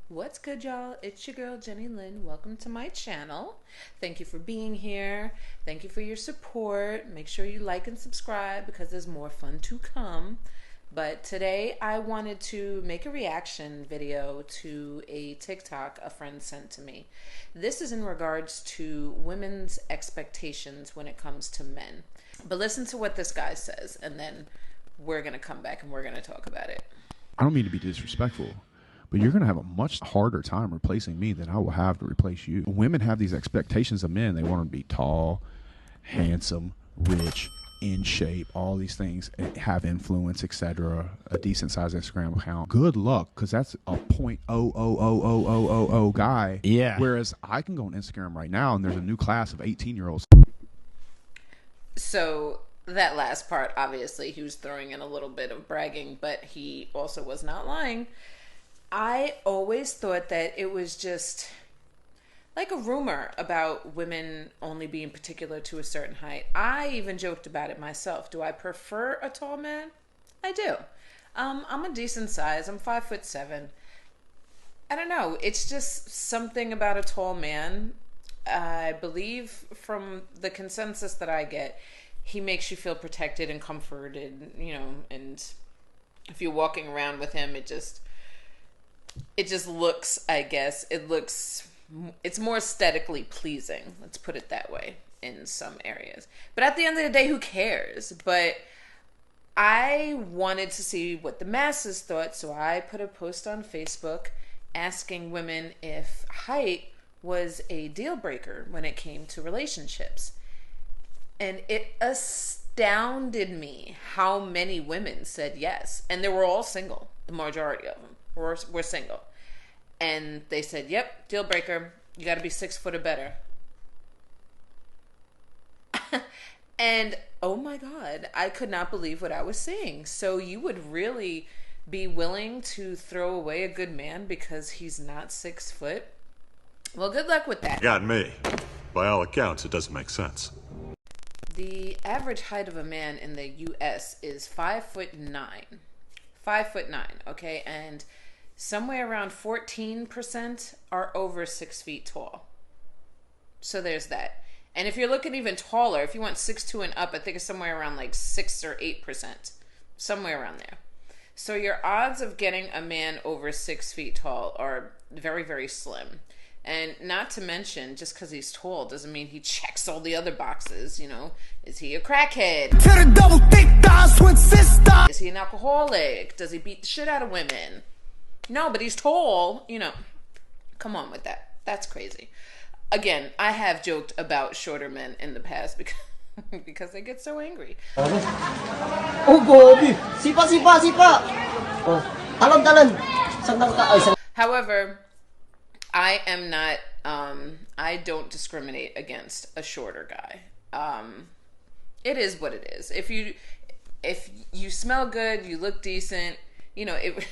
What's good, y'all? It's your girl, Jenny Lynn. Welcome to my channel. Thank you for being here. Thank you for your support. Make sure you like and subscribe because there's more fun to come. But today I wanted to make a reaction video to a TikTok a friend sent to me. This is in regards to women's expectations when it comes to men. But listen to what this guy says, and then we're going to come back and we're going to talk about it. I don't mean to be disrespectful, but you're going to have a much harder time replacing me than I will have to replace you. Women have these expectations of men. They want them to be tall, handsome, rich, in shape, all these things, have influence, etc. A decent sized Instagram account. Good luck, because that's a .0000000 guy. Yeah. Whereas I can go on Instagram right now and there's a new class of 18-year-olds. So that last part, obviously, he was throwing in a little bit of bragging, but he also was not lying. I always thought that it was just like a rumor about women only being particular to a certain height. I even joked about it myself. Do I prefer a tall man? I do. I'm a decent size. I'm 5'7". I don't know. It's just something about a tall man. I believe from the consensus that I get, he makes you feel protected and comforted, and if you're walking around with him, it just looks, I guess, it's more aesthetically pleasing. Let's put it that way in some areas. But at the end of the day, who cares? But I wanted to see what the masses thought, so I put a post on Facebook asking women if height was a deal breaker when it came to relationships. And it astounded me how many women said yes. And they were all single. The majority of them were single. And they said, yep, deal breaker. You got to be 6 foot or better. And oh my God, I could not believe what I was seeing. So you would really be willing to throw away a good man because he's not 6 foot? Well, good luck with that. You got me. By all accounts, it doesn't make sense. The average height of a man in the U.S. is 5'9". 5'9", okay? And somewhere around 14% are over 6 feet tall. So there's that. And if you're looking even taller, if you want 6'2" and up, I think it's somewhere around like 6 or 8%. Somewhere around there. So your odds of getting a man over 6 feet tall are very, very slim. And not to mention, just because he's tall doesn't mean he checks all the other boxes, Is he a crackhead? Is he an alcoholic? Does he beat the shit out of women? No, but he's tall, Come on with that. That's crazy. Again, I have joked about shorter men in the past because they get so angry. Oh, Bobby! Sipa, sipa, sipa! Oh, talon, talon! Sandal ka, ay, However, I am not, I don't discriminate against a shorter guy. It is what it is. If you smell good, you look decent, the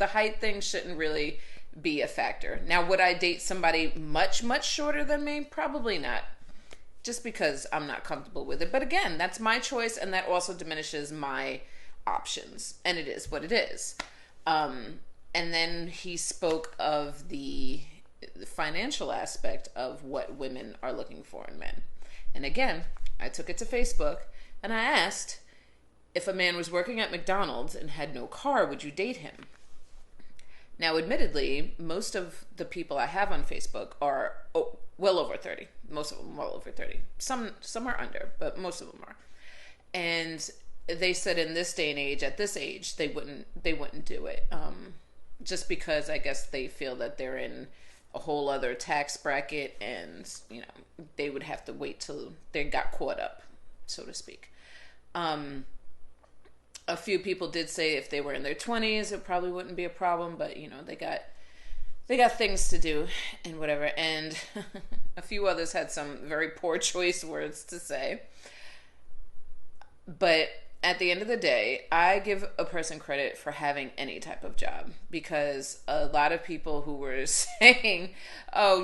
height thing shouldn't really be a factor. Now, would I date somebody much, much shorter than me? Probably not. Just because I'm not comfortable with it. But again, that's my choice, and that also diminishes my options. And it is what it is. And then he spoke of the financial aspect of what women are looking for in men. And again, I took it to Facebook and I asked, if a man was working at McDonald's and had no car, would you date him? Now, admittedly, most of the people I have on Facebook are well over 30. Most of them well over 30. Some are under, but most of them are. And they said in this day and age, at this age, they wouldn't do it. Just because I guess they feel that they're in a whole other tax bracket and, they would have to wait till they got caught up, so to speak. A few people did say if they were in their 20s, it probably wouldn't be a problem, but, they got things to do and whatever. And a few others had some very poor choice words to say. But at the end of the day, I give a person credit for having any type of job, because a lot of people who were saying, oh,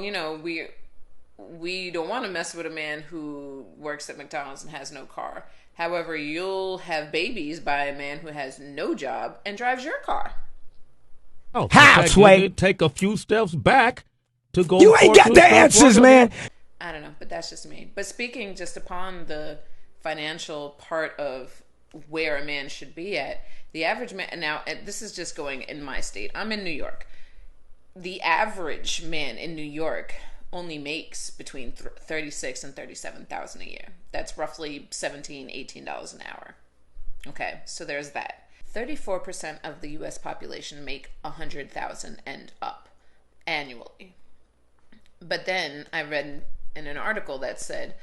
we don't want to mess with a man who works at McDonald's and has no car. However, you'll have babies by a man who has no job and drives your car. Oh, How, in fact, Sway? you did take a few steps back to go. You ain't forth got with the some answers, progress. man. I don't know, but that's just me. But speaking just upon the financial part of where a man should be at, the average man, now this is just going in my state. I'm in New York. The average man in New York only makes between 36 and 37,000 a year. That's roughly $17, $18 an hour. Okay, so there's that. 34% of the US population make 100,000 and up annually. But then I read in an article that said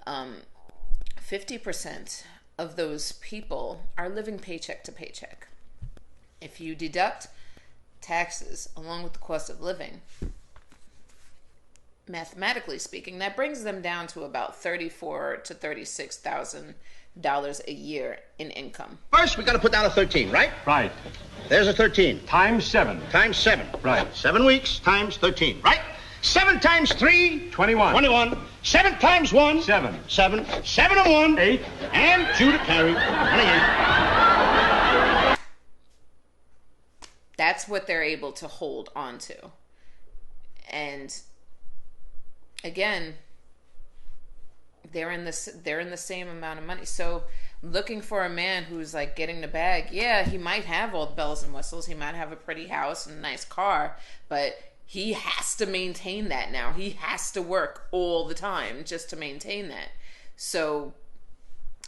50% of those people are living paycheck to paycheck. If you deduct taxes along with the cost of living, mathematically speaking, that brings them down to about $34,000 to $36,000 a year in income. First, we got to put down a 13, right? Right. There's a 13. Times 7. Times 7. Right. 7 weeks times 13, right? 7 times 3. 21. 21. 7 times 1. 7. 7. 7 and 1. 8. And 2 to carry. 28. That's what they're able to hold on to. And again, they're in the same amount of money. So looking for a man who's like getting the bag, yeah, he might have all the bells and whistles, he might have a pretty house and a nice car, but he has to maintain that now. He has to work all the time just to maintain that. So,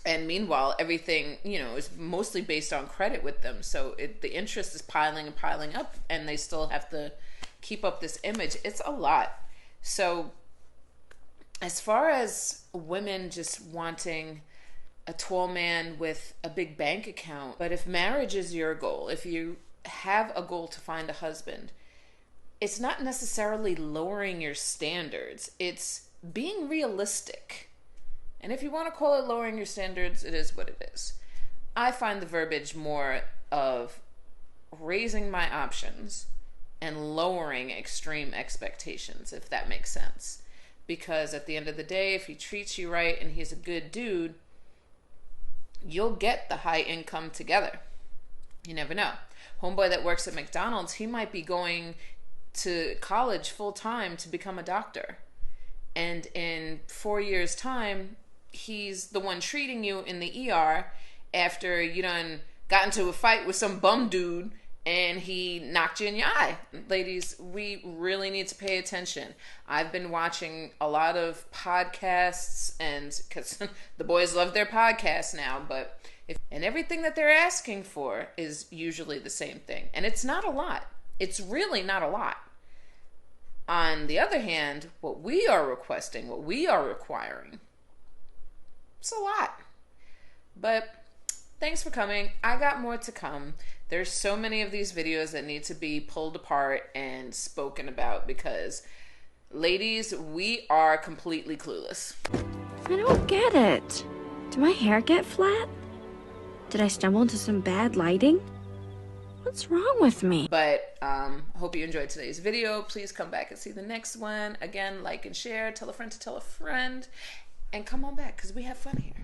and meanwhile, everything, is mostly based on credit with them. So the interest is piling and piling up, and they still have to keep up this image. It's a lot. So as far as women just wanting a tall man with a big bank account, but if marriage is your goal, if you have a goal to find a husband, it's not necessarily lowering your standards. It's being realistic. And if you want to call it lowering your standards, it is what it is. I find the verbiage more of raising my options and lowering extreme expectations, if that makes sense. Because at the end of the day, if he treats you right and he's a good dude, you'll get the high income together. You never know. Homeboy that works at McDonald's, he might be going to college full time to become a doctor. And in 4 years' time, he's the one treating you in the ER after you done got into a fight with some bum dude and he knocked you in your eye. Ladies, we really need to pay attention. I've been watching a lot of podcasts, and because the boys love their podcasts now, and everything that they're asking for is usually the same thing. And it's not a lot. It's really not a lot. On the other hand, what we are requesting, what we are requiring, it's a lot. But thanks for coming. I got more to come. There's so many of these videos that need to be pulled apart and spoken about because, ladies, we are completely clueless. I don't get it. Did my hair get flat? Did I stumble into some bad lighting? What's wrong with me? But hope you enjoyed today's video. Please come back and see the next one. Again, like and share. Tell a friend to tell a friend. And come on back because we have fun here.